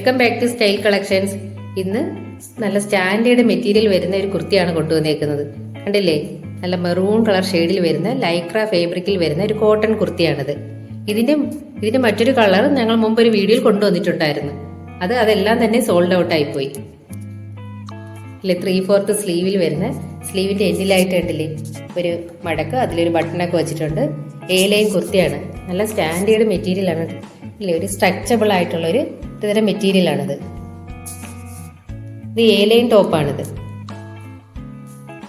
Welcome back to style collections. ഇന്ന് നല്ല standard material വരുന്ന ഒരു കുർത്തിയാണ് കൊണ്ടുവന്നേക്കുന്നത്. കണ്ടില്ലേ, നല്ല മെറൂൺ കളർ ഷെയ്ഡിൽ വരുന്ന ലൈക്ര ഫാബ്രിക്കിൽ വരുന്ന ഒരു കോട്ടൺ കുർത്തിയാണിത്. ഇതിന്റെ മറ്റൊരു കളർ ഞങ്ങൾ മുമ്പ് ഒരു വീഡിയോയിൽ കൊണ്ടുവന്നിട്ടുണ്ടായിരുന്നു. അതെല്ലാം തന്നെ സോൾഡ് ഔട്ട് ആയിപ്പോയി. അല്ലെ, 3/4 സ്ലീവിൽ വരുന്ന, സ്ലീവിന്റെ എൻഡിലായിട്ട് കണ്ടില്ലേ ഒരു മടക്ക്, അതിലൊരു ബട്ടണൊക്കെ വെച്ചിട്ടുണ്ട്. ലൈൻ കുർത്തിയാണ്. നല്ല സ്റ്റാൻഡേർഡ് മെറ്റീരിയൽ ആണ്. ഇല്ലേ, ഒരു സ്ട്രെച്ചബിൾ ആയിട്ടുള്ള ഒരു ഇതരം മെറ്റീരിയൽ ആണിത്. ഇത് ലൈൻ ടോപ്പാണിത്.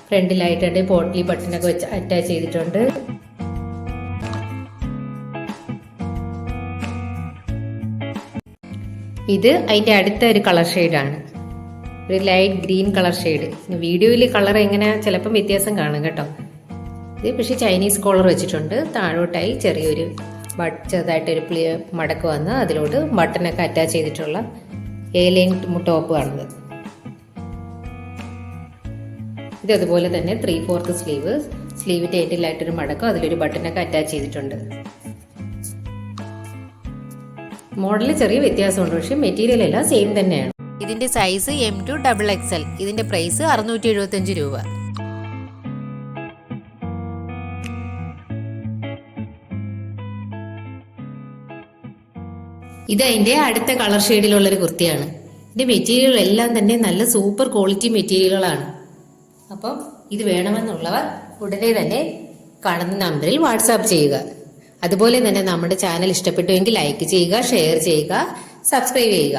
ഫ്രണ്ടിലായിട്ടുണ്ട് പോട്ട്ലി ബട്ടണൊക്കെ വെച്ച് അറ്റാച്ച് ചെയ്തിട്ടുണ്ട്. ഇത് അതിന്റെ അടുത്ത ഒരു കളർ ഷെയ്ഡാണ്, ഒരു ലൈറ്റ് ഗ്രീൻ കളർ ഷെയ്ഡ്. വീഡിയോയിൽ കളർ എങ്ങനെ ചിലപ്പം വ്യത്യാസം കാണും കേട്ടോ. ഇത് പക്ഷെ ചൈനീസ് കോളർ വെച്ചിട്ടുണ്ട്. താഴോട്ടായി ചെറിയൊരു ചെറുതായിട്ടൊരു മടക്ക് വന്ന് അതിലോട്ട് ബട്ടനൊക്കെ അറ്റാച്ച് ചെയ്തിട്ടുള്ള ലൈൻ ടോപ്പ് ആണിത്. ഇത് അതുപോലെ തന്നെ 3/4 സ്ലീവിന്റെ എൻഡിലായിട്ടൊരു മടക്കും അതിലൊരു ബട്ടനൊക്കെ അറ്റാച്ച് ചെയ്തിട്ടുണ്ട്. മോഡലിൽ ചെറിയ വ്യത്യാസമുണ്ട്, പക്ഷെ മെറ്റീരിയൽ എല്ലാം സെയിം തന്നെയാണ്. ഇതിന്റെ സൈസ് M to XXL. ഇതിന്റെ പ്രൈസ് 675 രൂപ. ഇത് അതിന്റെ അടുത്ത കളർ ഷെയ്ഡിലുള്ളൊരു കുർത്തിയാണ്. ഇതിന്റെ മെറ്റീരിയൽ എല്ലാം തന്നെ നല്ല സൂപ്പർ ക്വാളിറ്റി മെറ്റീരിയലുകളാണ്. അപ്പം ഇത് വേണമെന്നുള്ളവർ ഉടനെ തന്നെ കാണുന്ന നമ്പറിൽ വാട്സാപ്പ് ചെയ്യുക. അതുപോലെ തന്നെ നമ്മുടെ ചാനൽ ഇഷ്ടപ്പെട്ടുവെങ്കിൽ ലൈക്ക് ചെയ്യുക, ഷെയർ ചെയ്യുക, സബ്സ്ക്രൈബ് ചെയ്യുക.